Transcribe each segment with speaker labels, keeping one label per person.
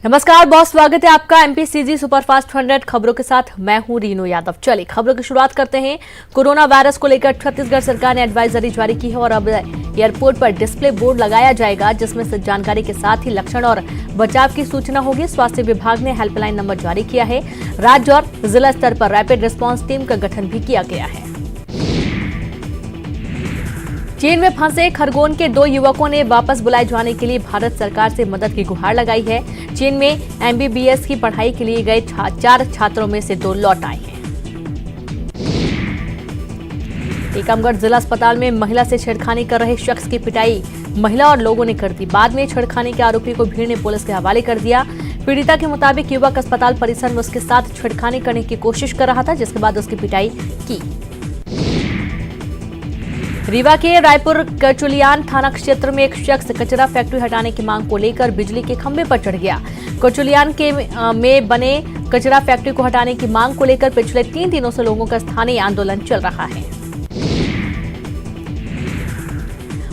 Speaker 1: नमस्कार बॉस, स्वागत है आपका एमपीसीजी सुपरफास्ट 100 खबरों के साथ। मैं हूं रीनू यादव। चलिए खबरों की शुरुआत करते हैं। कोरोना वायरस को लेकर छत्तीसगढ़ सरकार ने एडवाइजरी जारी की है और अब एयरपोर्ट पर डिस्प्ले बोर्ड लगाया जाएगा, जिसमें से जानकारी के साथ ही लक्षण और बचाव की सूचना होगी। स्वास्थ्य विभाग ने हेल्पलाइन नंबर जारी किया है। राज्य और जिला स्तर पर रैपिड रिस्पांस टीम का गठन भी किया गया है। चीन में फंसे खरगोन के 2 युवकों ने वापस बुलाए जाने के लिए भारत सरकार से मदद की गुहार लगाई है। चीन में एमबीबीएस की पढ़ाई के लिए गए 4 छात्रों में से 2 लौट आए हैं। टीकमगढ़ जिला अस्पताल में महिला से छेड़खानी कर रहे शख्स की पिटाई महिला और लोगों ने कर दी। बाद में छेड़खानी के आरोपी को भीड़ ने पुलिस के हवाले कर दिया। पीड़िता के मुताबिक युवक अस्पताल परिसर में उसके साथ छेड़खानी करने की कोशिश कर रहा था, जिसके बाद उसकी पिटाई की। रीवा के रायपुर कचुलियान थाना क्षेत्र में एक शख्स कचरा फैक्ट्री हटाने की मांग को लेकर बिजली के खंभे पर चढ़ गया। कचुलियान में बने कचरा फैक्ट्री को हटाने की मांग को लेकर पिछले 3 दिनों से लोगों का स्थानीय आंदोलन चल रहा है।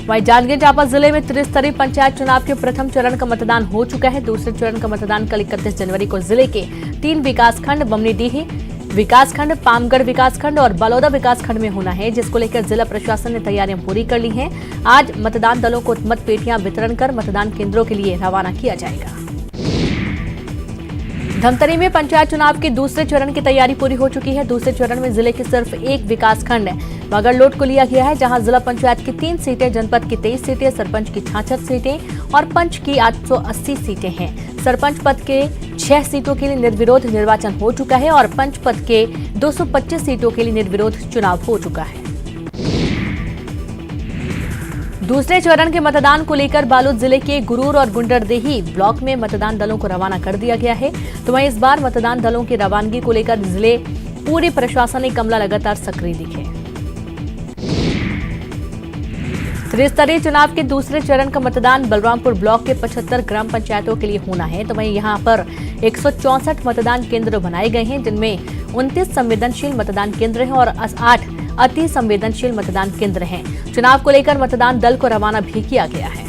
Speaker 1: वहीं जांजगीर चांपा जिले में त्रिस्तरीय पंचायत चुनाव के प्रथम चरण का मतदान हो चुका है। दूसरे चरण का मतदान कल 31 जनवरी को जिले के 3 विकासखंड बमनीडीह विकासखंड, पामगढ़ विकासखंड और बलौदा विकासखंड में होना है, जिसको लेकर जिला प्रशासन ने तैयारियां पूरी कर ली हैं। आज मतदान दलों को मत पेटियां वितरण कर मतदान केंद्रों के लिए रवाना किया जाएगा। धमतरी में पंचायत चुनाव के दूसरे चरण की तैयारी पूरी हो चुकी है। दूसरे चरण में जिले के सिर्फ एक विकासखंड मगरलोड को लिया गया है, जहां जिला पंचायत की 3 सीटें, जनपद की 23 सीटें, सरपंच की 66 सीटें और पंच की 880 सीटें हैं। सरपंच पद के 6 सीटों के लिए निर्विरोध निर्वाचन हो चुका है और पंच पद के 225 सीटों के लिए निर्विरोध चुनाव हो चुका है। दूसरे चरण के मतदान को लेकर बालोद जिले के गुरूर और गुंडरदेही ब्लॉक में मतदान दलों को रवाना कर दिया गया है। तो वहीं इस बार मतदान दलों की रवानगी को लेकर जिले पूरी प्रशासनिक अमला लगातार सक्रिय दिखे। त्रिस्तरीय चुनाव के दूसरे चरण का मतदान बलरामपुर ब्लॉक के 75 ग्राम पंचायतों के लिए होना है। तो वहीं यहां पर 164 मतदान केंद्र बनाए गए हैं, जिनमें 29 संवेदनशील मतदान केंद्र हैं और 8 अति संवेदनशील मतदान केंद्र हैं। चुनाव को लेकर मतदान दल को रवाना भी किया गया है।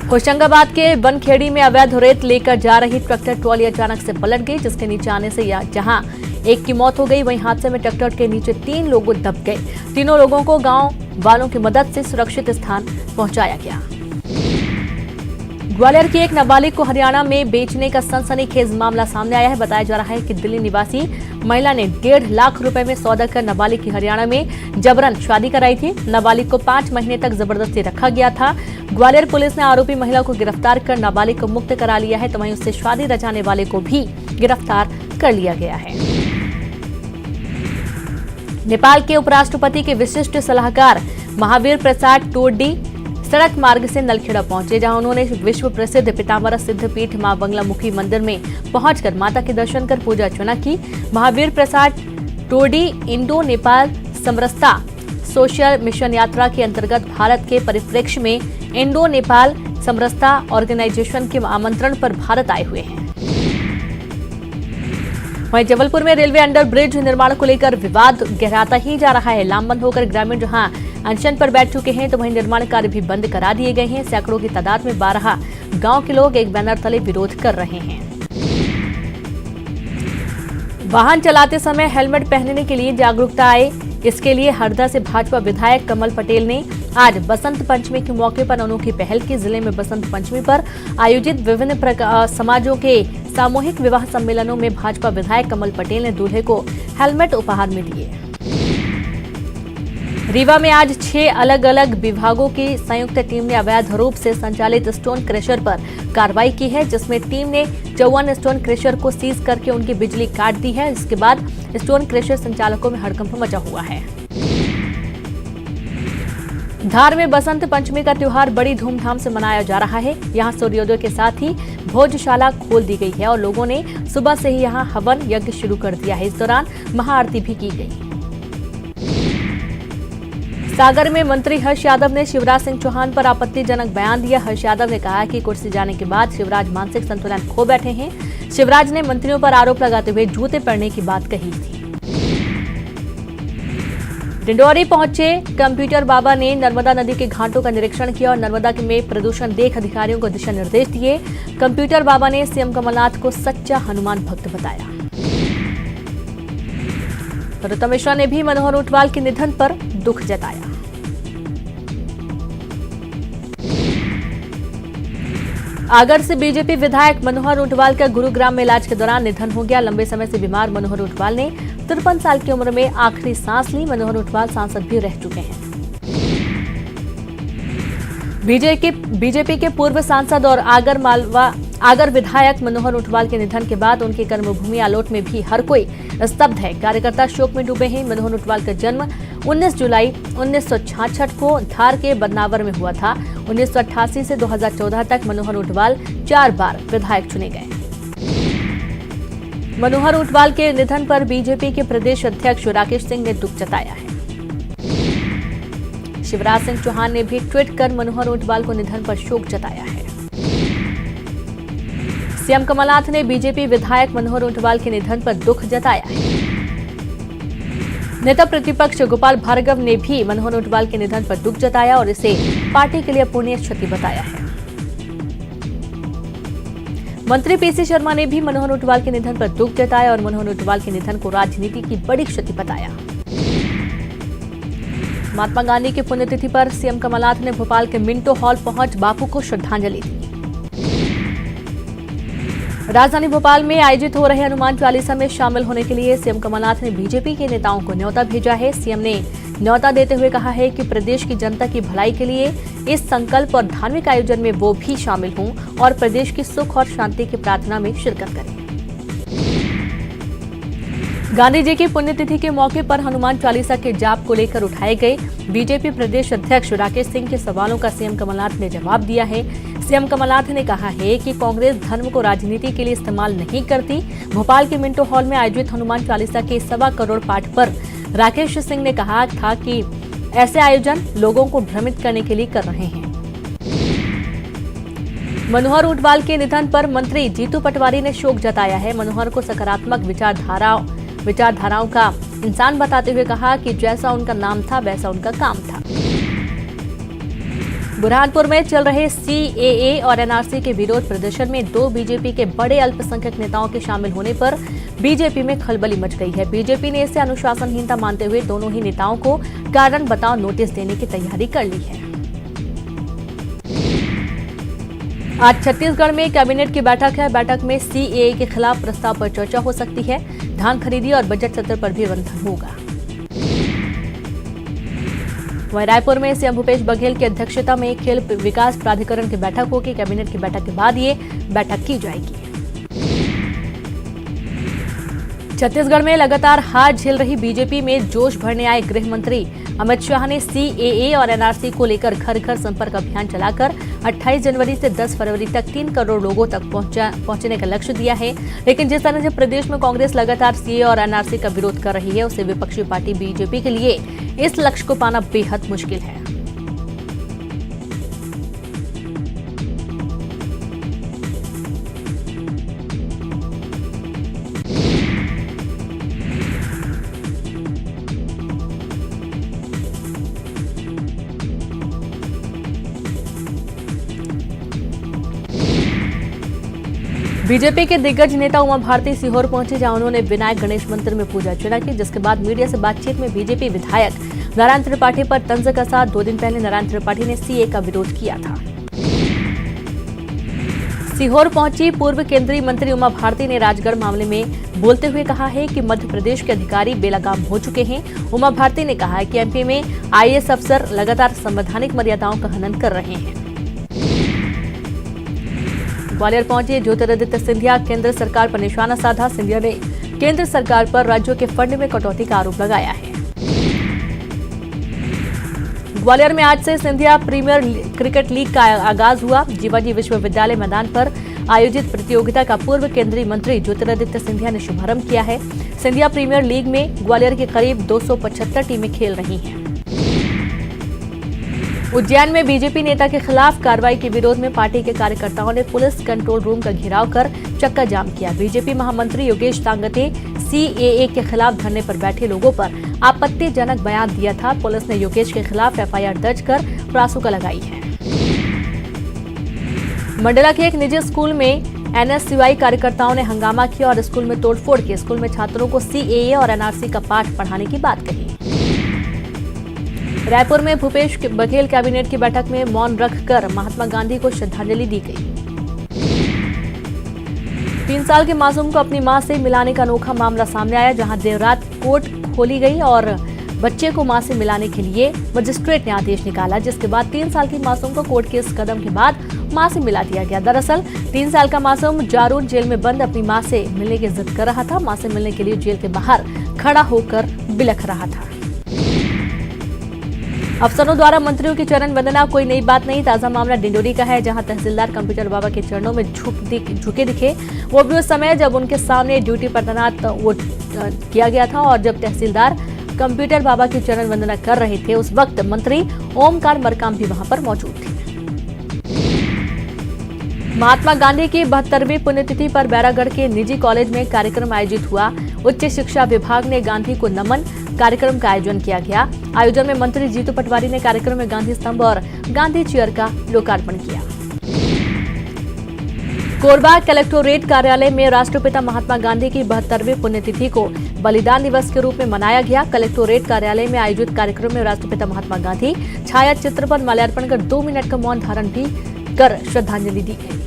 Speaker 1: होशंगाबाद के बनखेड़ी में अवैध रेत लेकर जा रही ट्रैक्टर ट्रॉली अचानक से पलट गई, जिसके नीचे आने से जहां एक की मौत हो गई, वहीं हादसे में ट्रैक्टर के नीचे 3 लोग दब गए। तीनों लोगों को गांव वालों की मदद से सुरक्षित स्थान पहुंचाया गया। ग्वालियर की एक नाबालिग को हरियाणा में बेचने का सनसनीखेज मामला सामने आया है। बताया जा रहा है कि दिल्ली निवासी महिला ने 1.5 लाख रुपए में सौदा कर नाबालिग की हरियाणा में जबरन शादी कराई थी। नाबालिग को 5 महीने तक जबरदस्ती रखा गया था। ग्वालियर पुलिस ने आरोपी महिला को गिरफ्तार कर नाबालिग को मुक्त करा लिया है। तो वहीं उससे शादी रचाने वाले को भी गिरफ्तार कर लिया गया है। नेपाल के उपराष्ट्रपति के विशिष्ट सलाहकार महावीर प्रसाद टोडी सड़क मार्ग से नलखेड़ा पहुंचे, जहां उन्होंने विश्व प्रसिद्ध पिताम्बरा सिद्धपीठ मां बंगलामुखी मंदिर में पहुंचकर माता के दर्शन कर पूजा अर्चना की। महावीर प्रसाद टोडी इंडो नेपाल समरसता सोशल मिशन यात्रा के अंतर्गत भारत के परिप्रेक्ष्य में इंडो नेपाल समरसता ऑर्गेनाइजेशन के आमंत्रण पर भारत आए हुए हैं। वहीं जबलपुर में रेलवे अंडर ब्रिज निर्माण को लेकर विवाद गहराता ही जा रहा है। लामबंद होकर ग्रामीण जहां अनशन पर बैठ चुके हैं, तो वहीं निर्माण कार्य भी बंद करा दिए गए हैं। सैकड़ों की तादाद में 12 गांव के लोग एक बैनर तले विरोध कर रहे हैं। वाहन चलाते समय हेलमेट पहनने के लिए जागरूकता आए, इसके लिए हरदा से भाजपा विधायक कमल पटेल ने आज बसंत पंचमी के मौके पर अनोखी पहल की। जिले में बसंत पंचमी पर आयोजित विभिन्न समाजों के सामूहिक विवाह सम्मेलनों में भाजपा विधायक कमल पटेल ने दूल्हे को हेलमेट उपहार में दिए। रीवा में आज 6 अलग अलग विभागों की संयुक्त टीम ने अवैध रूप से संचालित स्टोन क्रशर पर कार्रवाई की है, जिसमें टीम ने 54 स्टोन क्रशर को सीज करके उनकी बिजली काट दी है। इसके बाद स्टोन क्रशर संचालकों में हड़कंप मचा हुआ है। धार में बसंत पंचमी का त्योहार बड़ी धूमधाम से मनाया जा रहा है। यहां सूर्योदय के साथ ही भोजशाला खोल दी गई है और लोगों ने सुबह से ही यहां हवन यज्ञ शुरू कर दिया है। इस दौरान महाआरती भी की गई। सागर में मंत्री हर्ष यादव ने शिवराज सिंह चौहान पर आपत्तिजनक बयान दिया। हर्ष यादव ने कहा कि कुर्सी जाने के बाद शिवराज मानसिक संतुलन खो बैठे हैं। शिवराज ने मंत्रियों पर आरोप लगाते हुए जूते पड़ने की बात कही थी। डिंडोरी पहुंचे कंप्यूटर बाबा ने नर्मदा नदी के घाटों का निरीक्षण किया और नर्मदा में प्रदूषण देख अधिकारियों को दिशा निर्देश दिए। कंप्यूटर बाबा ने सीएम कमलनाथ को सच्चा हनुमान भक्त बताया। नरोत्तम मिश्रा ने भी मनोहर ऊंटवाल के निधन पर दुख जताया। आगर से बीजेपी विधायक मनोहर ऊंटवाल का गुरुग्राम में इलाज के दौरान निधन हो गया। लंबे समय से बीमार मनोहर ऊंटवाल ने 53 साल की उम्र में आखिरी सांस ली। मनोहर ऊंटवाल सांसद भी रह चुके हैं। बीजेपी के पूर्व सांसद और आगर विधायक मनोहर ऊंटवाल के निधन के बाद उनकी कर्मभूमि आलोट में भी हर कोई स्तब्ध है। कार्यकर्ता शोक में डूबे हैं। मनोहर ऊंटवाल का जन्म 19 जुलाई 1966 को धार के बदनावर में हुआ था। 1988 से 2014 तक मनोहर ऊंटवाल 4 बार विधायक चुने गए। मनोहर ऊंटवाल के निधन पर बीजेपी के प्रदेश अध्यक्ष राकेश सिंह ने दुख जताया है। शिवराज सिंह चौहान ने भी ट्वीट कर मनोहर ऊंटवाल को निधन पर शोक जताया है। सीएम कमलनाथ ने बीजेपी विधायक मनोहर ऊंटवाल के निधन पर दुख जताया है। नेता प्रतिपक्ष गोपाल भार्गव ने भी मनोहर ऊंटवाल के निधन पर दुख जताया और इसे पार्टी के लिए अपूरणीय क्षति बताया है। मंत्री पीसी शर्मा ने भी मनोहर ऊंटवाल के निधन पर दुख जताया और मनोहर ऊंटवाल के निधन को राजनीति की बड़ी क्षति बताया। महात्मा गांधी की पुण्यतिथि पर सीएम कमलनाथ ने भोपाल के मिंटो हॉल पहुंच बापू को श्रद्धांजलि दी। राजधानी भोपाल में आयोजित हो रहे हनुमान चालीसा में शामिल होने के लिए सीएम कमलनाथ ने बीजेपी के नेताओं को न्योता भेजा है। सीएम ने न्योता देते हुए कहा है कि प्रदेश की जनता की भलाई के लिए इस संकल्प और धार्मिक आयोजन में वो भी शामिल हों और प्रदेश की सुख और शांति की प्रार्थना में शिरकत करें। गांधी जी की पुण्यतिथि के मौके पर हनुमान चालीसा के जाप को लेकर उठाए गए बीजेपी प्रदेश अध्यक्ष राकेश सिंह के सवालों का सीएम कमलनाथ ने जवाब दिया है। सीएम कमलनाथ ने कहा है कि कांग्रेस धर्म को राजनीति के लिए इस्तेमाल नहीं करती। भोपाल के मिंटो हॉल में आयोजित हनुमान चालीसा के 1.25 करोड़ पाठ पर राकेश सिंह ने कहा था कि ऐसे आयोजन लोगों को भ्रमित करने के लिए कर रहे हैं। मनोहर ऊंटवाल के निधन पर मंत्री जीतू पटवारी ने शोक जताया है। मनोहर को सकारात्मक विचारधाराओं का इंसान बताते हुए कहा कि जैसा उनका नाम था वैसा उनका काम था। बुरहानपुर में चल रहे सीएए और एनआरसी के विरोध प्रदर्शन में 2 बीजेपी के बड़े अल्पसंख्यक नेताओं के शामिल होने पर बीजेपी में खलबली मच गई है। बीजेपी ने इसे अनुशासनहीनता मानते हुए दोनों ही नेताओं को कारण बताओ नोटिस देने की तैयारी कर ली है। आज छत्तीसगढ़ में कैबिनेट की बैठक है। बैठक में सीएए के खिलाफ प्रस्ताव पर चर्चा हो सकती है। धान खरीदी और बजट सत्र पर भी मंथन होगा। वहीं रायपुर में सीएम भूपेश बघेल की अध्यक्षता में खेल विकास प्राधिकरण की बैठक होगी। कैबिनेट की बैठक के बाद ये बैठक की जाएगी। छत्तीसगढ़ में लगातार हार झेल रही बीजेपी में जोश भरने आए गृह मंत्री अमित शाह ने सीएए और एनआरसी को लेकर घर घर संपर्क अभियान चलाकर 28 जनवरी से 10 फरवरी तक 3 करोड़ लोगों तक पहुंचने का लक्ष्य दिया है। लेकिन जिस तरह से प्रदेश में कांग्रेस लगातार सीएए और एनआरसी का विरोध कर रही है, उससे विपक्षी पार्टी बीजेपी के लिए इस लक्ष्य को पाना बेहद मुश्किल है। बीजेपी के दिग्गज नेता उमा भारती सीहोर पहुंचे, जहां उन्होंने विनायक गणेश मंदिर में पूजा अर्चना की। जिसके बाद मीडिया से बातचीत में बीजेपी विधायक नारायण त्रिपाठी पर तंज कसा। 2 दिन पहले नारायण त्रिपाठी ने सीए का विरोध किया था। सीहोर पहुंची पूर्व केंद्रीय मंत्री उमा भारती ने राजगढ़ मामले में बोलते हुए कहा है कि मध्य प्रदेश के अधिकारी बेलगाम हो चुके हैं। उमा भारती ने कहा कि एमपी में आईएएस अफसर लगातार संवैधानिक मर्यादाओं का हनन कर रहे हैं। ग्वालियर पहुंचे ज्योतिरादित्य सिंधिया, केंद्र सरकार पर निशाना साधा। सिंधिया ने केंद्र सरकार पर राज्यों के फंड में कटौती का आरोप लगाया है। ग्वालियर में आज से सिंधिया प्रीमियर क्रिकेट लीग का आगाज हुआ। जीवाजी विश्वविद्यालय मैदान पर आयोजित प्रतियोगिता का पूर्व केंद्रीय मंत्री ज्योतिरादित्य सिंधिया ने शुभारंभ किया है। सिंधिया प्रीमियर लीग में ग्वालियर के करीब 275 टीमें खेल रही हैं। उज्जैन में बीजेपी नेता के खिलाफ कार्रवाई के विरोध में पार्टी के कार्यकर्ताओं ने पुलिस कंट्रोल रूम का घेराव कर चक्का जाम किया। बीजेपी महामंत्री योगेश तांगते सीएए के खिलाफ धरने पर बैठे लोगों पर आपत्तिजनक बयान दिया था। पुलिस ने योगेश के खिलाफ एफआईआर दर्ज कर रासुका लगाई है। मंडला के एक निजी स्कूल में एनएसयूआई कार्यकर्ताओं ने हंगामा किया और स्कूल में तोड़फोड़ की। स्कूल में छात्रों को सीएए और एनआरसी का पाठ पढ़ाने की बात कही। रायपुर में भूपेश बघेल कैबिनेट की बैठक में मौन रखकर महात्मा गांधी को श्रद्धांजलि दी गई। 3 साल के मासूम को अपनी मां से मिलाने का अनोखा मामला सामने आया, जहां देर रात कोर्ट खोली गई और बच्चे को मां से मिलाने के लिए मजिस्ट्रेट ने आदेश निकाला, जिसके बाद 3 साल की मासूम को कोर्ट के इस कदम के बाद मां से मिला दिया गया। दरअसल 3 साल का मासूम जारून जेल में बंद अपनी मां से मिलने की जिद कर रहा था। मां से मिलने के लिए जेल के बाहर खड़ा होकर बिलख रहा था। अफसरों द्वारा मंत्रियों की चरण वंदना कोई नई बात नहीं। ताजा मामला डिंडोरी का है, जहां तहसीलदार कंप्यूटर बाबा के चरणों में झुके दिखे, वो भी उस समय जब उनके सामने ड्यूटी पर तैनात किया गया था। और जब तहसीलदार कंप्यूटर बाबा की चरण वंदना कर रहे थे, उस वक्त मंत्री ओमकार मरकाम भी वहां पर मौजूद थे। महात्मा गांधी की 72वीं पुण्यतिथि पर बैरागढ़ के निजी कॉलेज में कार्यक्रम आयोजित हुआ। उच्च शिक्षा विभाग ने गांधी को नमन कार्यक्रम का आयोजन किया गया। आयोजन में मंत्री जीतू पटवारी ने कार्यक्रम में गांधी स्तंभ और गांधी चेयर का लोकार्पण किया। कोरबा कलेक्टोरेट कार्यालय में राष्ट्रपिता महात्मा गांधी की 72वीं पुण्यतिथि को बलिदान दिवस के रूप में मनाया गया। कलेक्टोरेट कार्यालय में आयोजित कार्यक्रम में राष्ट्रपिता महात्मा गांधी छाया चित्र पर माल्यार्पण कर 2 मिनट का मौन धारण भी कर श्रद्धांजलि दी गई।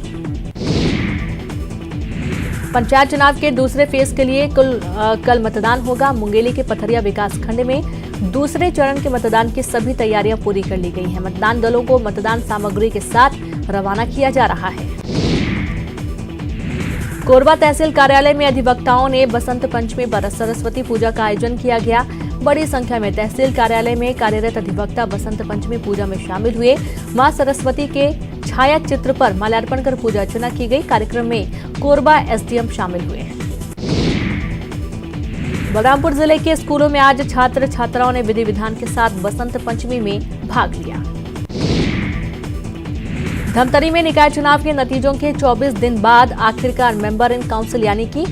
Speaker 1: पंचायत चुनाव के दूसरे फेज के लिए कल मतदान होगा। मुंगेली के पथरिया विकास खंड में दूसरे चरण के मतदान की सभी तैयारियां पूरी कर ली गई हैं। मतदान दलों को मतदान सामग्री के साथ रवाना किया जा रहा है। कोरबा तहसील कार्यालय में अधिवक्ताओं ने बसंत पंचमी पर सरस्वती पूजा का आयोजन किया गया। बड़ी संख्या में तहसील कार्यालय में कार्यरत अधिवक्ता बसंत पंचमी पूजा में शामिल हुए। मां सरस्वती के छाया चित्र पर माल्यार्पण कर पूजा अर्चना की गई। कार्यक्रम में कोरबा एसडीएम शामिल हुए। बलरामपुर जिले के स्कूलों में आज छात्र छात्राओं ने विधि विधान के साथ बसंत पंचमी में भाग लिया। धमतरी में निकाय चुनाव के नतीजों के 24 दिन बाद आखिरकार मेंबर इन काउंसिल यानी कि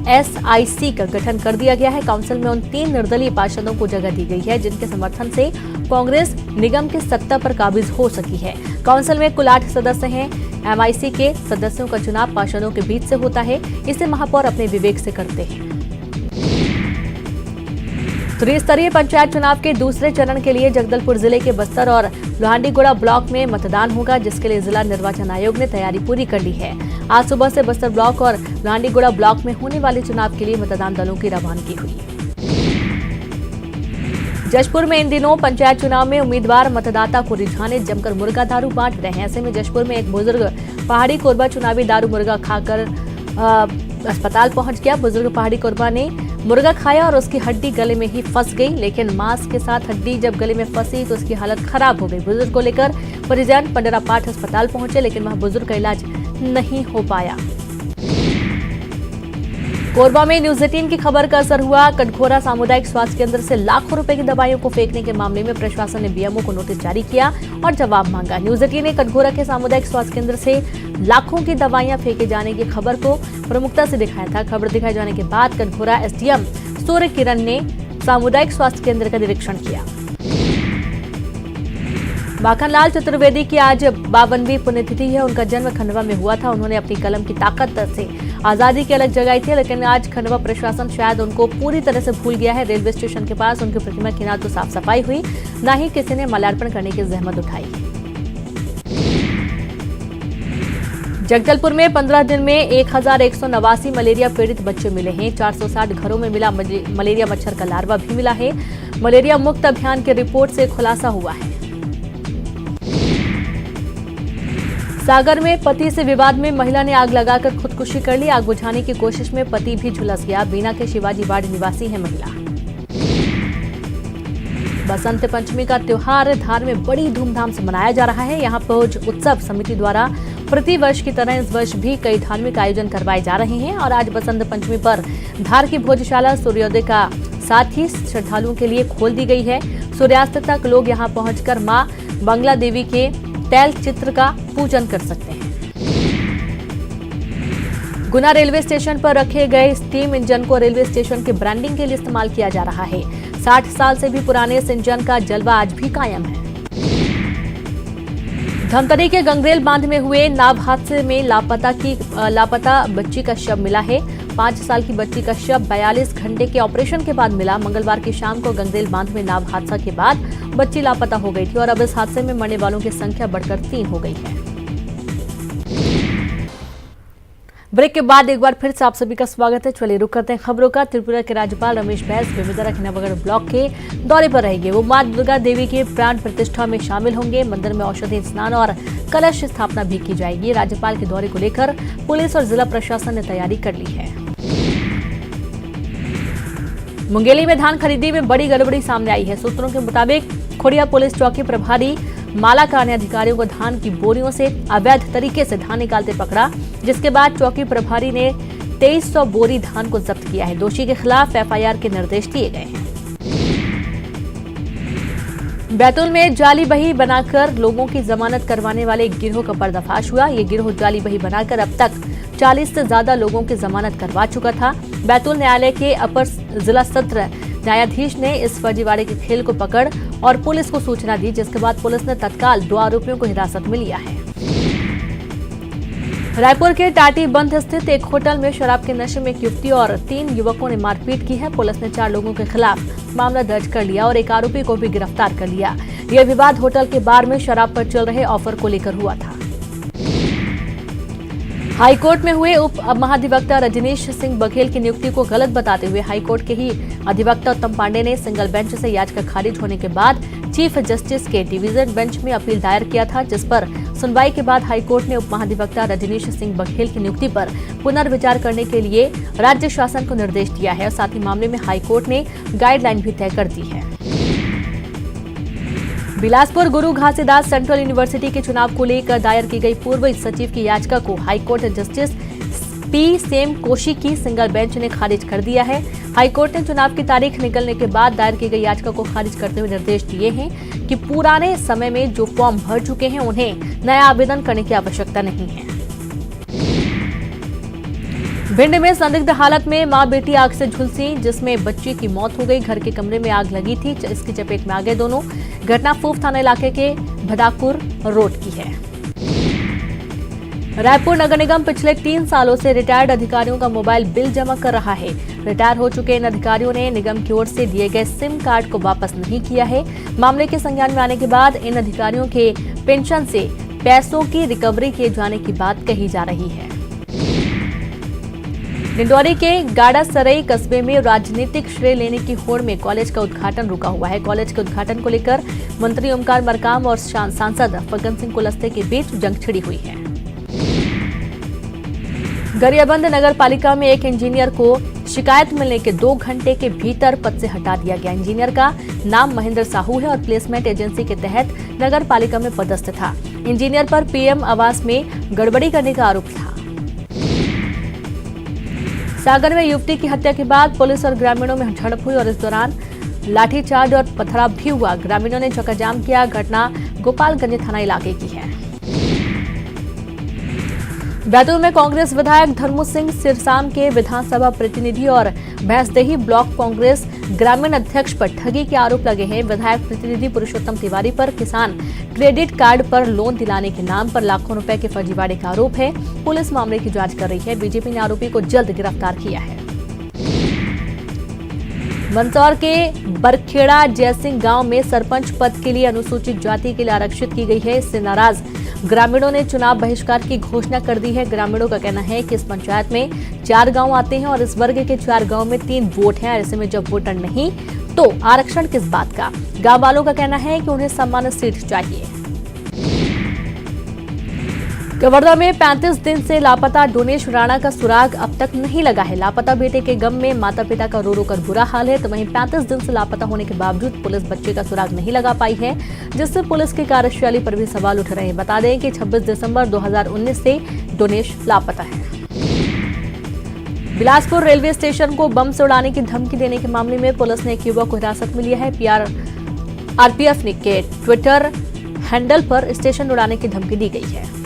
Speaker 1: एसआईसी का गठन कर दिया गया है। काउंसिल में उन 3 निर्दलीय पार्षदों को जगह दी गई है, जिनके समर्थन से कांग्रेस निगम की सत्ता पर काबिज हो सकी है। काउंसिल में कुल 8 सदस्य हैं। एमआईसी के सदस्यों का चुनाव पार्षदों के बीच से होता है। इसे महापौर अपने विवेक से करते हैं। त्रिस्तरीय पंचायत चुनाव के दूसरे चरण के लिए जगदलपुर जिले के बस्तर और लोहांडीगुड़ा ब्लॉक में मतदान होगा, जिसके लिए जिला निर्वाचन आयोग ने तैयारी पूरी कर ली है। आज सुबह से बस्तर ब्लॉक और लोहांडीगुड़ा ब्लॉक में होने वाले चुनाव के लिए मतदान दलों की रवानगी हुई। जशपुर में इन दिनों पंचायत चुनाव में उम्मीदवार मतदाता को रिझाने जमकर मुर्गा दारू बांट रहे हैं। ऐसे में जशपुर में एक बुजुर्ग पहाड़ी कोरबा चुनावी दारू मुर्गा खाकर अस्पताल पहुंच गया। बुजुर्ग पहाड़ी कोरबा ने मुर्गा खाया और उसकी हड्डी गले में ही फंस गई, लेकिन मांस के साथ हड्डी जब गले में फंसी तो उसकी हालत खराब हो गई। बुजुर्ग को लेकर परिजन पंडरापाठ अस्पताल पहुंचे, लेकिन वहां बुजुर्ग का इलाज नहीं हो पाया। कोरबा में न्यूज 18 की खबर का असर हुआ। कटघोरा सामुदायिक स्वास्थ्य केंद्र से लाखों रुपए की दवाइयों को फेंकने के मामले में प्रशासन ने बीएमओ को नोटिस जारी किया और जवाब मांगा। न्यूज 18 ने कटघोरा के सामुदायिक स्वास्थ्य केंद्र से लाखों की दवाइयां फेंके जाने की खबर को प्रमुखता से दिखाया था। खबर दिखाए जाने के बाद कटघोरा एसडीएम सूर्य किरण ने सामुदायिक स्वास्थ्य केंद्र का निरीक्षण किया। माखनलाल चतुर्वेदी की आज 52वीं पुण्यतिथि है। उनका जन्म खंडवा में हुआ था। उन्होंने अपनी कलम की ताकत से आजादी की अलग जगाई थी, लेकिन आज खंडवा प्रशासन शायद उनको पूरी तरह से भूल गया है। रेलवे स्टेशन के पास उनकी प्रतिमा की ना तो साफ सफाई हुई, ना ही किसी ने माल्यार्पण करने की जहमत उठाई। जगदलपुर में 15 दिन में 1189 मलेरिया पीड़ित बच्चे मिले हैं। 460 घरों में मिला मलेरिया मच्छर का लार्वा भी मिला है। मलेरिया मुक्त अभियान की रिपोर्ट से खुलासा हुआ है। सागर में पति से विवाद में महिला ने आग लगाकर खुदकुशी कर ली। आग बुझाने की कोशिश में पति भी झुलस गया। बीना के शिवाजी वार्ड निवासी है महिला। बसंत पंचमी का त्योहार धार में बड़ी धूमधाम से मनाया जा रहा है। यहाँ भोज उत्सव समिति द्वारा प्रति वर्ष की तरह इस वर्ष भी कई धार्मिक आयोजन करवाए जा रहे हैं और आज बसंत पंचमी पर धार की भोजशाला सूर्योदय का साथ ही श्रद्धालुओं के लिए खोल दी गई है। सूर्यास्त तक लोग यहां पहुंचकर मां बंगला देवी के तैल चित्र का पूजन कर सकते हैं। गुना रेलवे स्टेशन पर रखे गए स्टीम इंजन को रेलवे स्टेशन के ब्रांडिंग के लिए इस्तेमाल किया जा रहा है। 60 साल से भी पुराने इस इंजन का जलवा आज भी कायम है। धमतरी के गंगरेल बांध में हुए नाव हादसे में लापता बच्ची का शव मिला है। 5 साल की बच्ची का शव 42 घंटे के ऑपरेशन के बाद मिला। मंगलवार की शाम को गंगरेल बांध में नाव हादसा के बाद बच्ची लापता हो गई थी और अब इस हादसे में मरने वालों की संख्या बढ़कर 3 हो गई है। ब्रेक के बाद एक बार फिर से आप सभी का स्वागत है। चलिए रुक करते हैं खबरों का। त्रिपुरा के राज्यपाल रमेश बैस बेमेतरा खिनावगढ़ ब्लॉक के दौरे पर रहेंगे। वो मां दुर्गा देवी के प्राण प्रतिष्ठा में शामिल होंगे। मंदिर में औषधि स्नान और कलश स्थापना भी की जाएगी। राज्यपाल के दौरे को लेकर पुलिस और जिला प्रशासन ने तैयारी कर ली है। मुंगेली में धान खरीदी में बड़ी गड़बड़ी सामने आई है। सूत्रों के मुताबिक खोड़िया पुलिस चौकी प्रभारी मालाकार ने अधिकारियों को धान की बोरियों से अवैध तरीके से धान निकालते पकड़ा, जिसके बाद चौकी प्रभारी ने 2300 बोरी धान को जब्त किया है। दोषी के खिलाफ एफआईआर के निर्देश दिए गए हैं। बैतूल में जाली बही बनाकर लोगों की जमानत करवाने वाले एक गिरोह का पर्दाफाश हुआ। ये गिरोह जाली बही बनाकर अब तक 40 से ज्यादा लोगों की जमानत करवा चुका था। बैतूल न्यायालय के अपर जिला सत्र न्यायाधीश ने इस फर्जीवाड़े के खेल को पकड़ और पुलिस को सूचना दी, जिसके बाद पुलिस ने तत्काल 2 आरोपियों को हिरासत में लिया है। रायपुर के टाटी बंध स्थित एक होटल में शराब के नशे में एक युवती और 3 युवकों ने मारपीट की है। पुलिस ने 4 लोगों के खिलाफ मामला दर्ज कर लिया और एक आरोपी को भी गिरफ्तार कर लिया। यह विवाद होटल के बार में शराब पर चल रहे ऑफर को लेकर हुआ था। हाईकोर्ट में हुए उप महाधिवक्ता रजनीश सिंह बघेल की नियुक्ति को गलत बताते हुए हाईकोर्ट के ही अधिवक्ता उत्तम पांडे ने सिंगल बेंच से याचिका खारिज होने के बाद चीफ जस्टिस के डिवीजन बेंच में अपील दायर किया था, जिस पर सुनवाई के बाद हाईकोर्ट ने उप महाधिवक्ता रजनीश सिंह बघेल की नियुक्ति पर पुनर्विचार करने के लिए राज्य शासन को निर्देश दिया है और साथ ही मामले में हाईकोर्ट ने गाइडलाइन भी तय कर दी है। बिलासपुर गुरु घासीदास सेंट्रल यूनिवर्सिटी के चुनाव को लेकर दायर की गई पूर्व सचिव की याचिका को हाईकोर्ट जस्टिस पी सेम कोशी की सिंगल बेंच ने खारिज कर दिया है। हाईकोर्ट ने चुनाव की तारीख निकलने के बाद दायर की गई याचिका को खारिज करते हुए निर्देश दिए हैं कि पुराने समय में जो फॉर्म भर चुके हैं उन्हें नया आवेदन करने की आवश्यकता नहीं है। भिंड में संदिग्ध हालत में मां बेटी आग से झुलसी, जिसमें बच्ची की मौत हो गई। घर के कमरे में आग लगी थी, इसकी चपेट में आ गए दोनों। घटना फूफ थाना इलाके के भदाकुर रोड की है। रायपुर नगर निगम पिछले 3 सालों से रिटायर्ड अधिकारियों का मोबाइल बिल जमा कर रहा है। रिटायर हो चुके इन अधिकारियों ने निगम की ओर से दिए गए सिम कार्ड को वापस नहीं किया है। मामले के संज्ञान में आने के बाद इन अधिकारियों के पेंशन से पैसों की रिकवरी किए जाने की बात कही जा रही है। डिंडौरी के गाड़ासरई कस्बे में राजनीतिक श्रेय लेने की होड़ में कॉलेज का उद्घाटन रुका हुआ है। कॉलेज के उद्घाटन को लेकर मंत्री ओमकार मरकाम और सांसद फग्गन सिंह कुलस्ते के बीच जंग छिड़ी हुई है। गरियाबंद नगर पालिका में एक इंजीनियर को शिकायत मिलने के 2 घंटे के भीतर पद से हटा दिया गया। इंजीनियर का नाम महेंद्र साहू है और प्लेसमेंट एजेंसी के तहत नगर पालिका में पदस्थ था। इंजीनियर पर पीएम आवास में गड़बड़ी करने का आरोप था। सागर में युवती की हत्या के बाद पुलिस और ग्रामीणों में झड़प हुई और इस दौरान लाठीचार्ज और पथराव भी हुआ। ग्रामीणों ने चक्काजाम किया। घटना गोपालगंज थाना इलाके की है। बैतूल में कांग्रेस विधायक धर्मू सिंह सिरसाम के विधानसभा प्रतिनिधि और भैंसदेही ब्लॉक कांग्रेस ग्रामीण अध्यक्ष पर ठगी के आरोप लगे हैं। विधायक प्रतिनिधि पुरुषोत्तम तिवारी पर किसान क्रेडिट कार्ड पर लोन दिलाने के नाम पर लाखों रुपए के फर्जीवाड़े का आरोप है। पुलिस मामले की जांच कर रही है। बीजेपी ने आरोपी को जल्द गिरफ्तार किया है। मंदसौर के बरखेड़ा जयसिंह गांव में सरपंच पद के लिए अनुसूचित जाति के लिए आरक्षित की गई है। इससे नाराज ग्रामीणों ने चुनाव बहिष्कार की घोषणा कर दी है। ग्रामीणों का कहना है कि इस पंचायत में 4 गांव आते हैं और इस वर्ग के 4 गांव में 3 वोट हैं। ऐसे में जब वोटर नहीं तो आरक्षण किस बात का। गांव वालों का कहना है कि उन्हें सम्मानित सीट चाहिए। कवर्धा में 35 दिन से लापता डोनेश राणा का सुराग अब तक नहीं लगा है। लापता बेटे के गम में माता पिता का रो रो कर बुरा हाल है। तो वहीं 35 दिन से लापता होने के बावजूद पुलिस बच्चे का सुराग नहीं लगा पाई है, जिससे पुलिस की कार्यशैली पर भी सवाल उठ रहे हैं। बता दें कि 26 दिसंबर 2019 से डोनेश लापता है। बिलासपुर रेलवे स्टेशन को बम से उड़ाने की धमकी देने के मामले में पुलिस ने एक युवक को हिरासत में लिया है। आरपीएफ के ट्विटर हैंडल पर स्टेशन उड़ाने की धमकी दी गई है।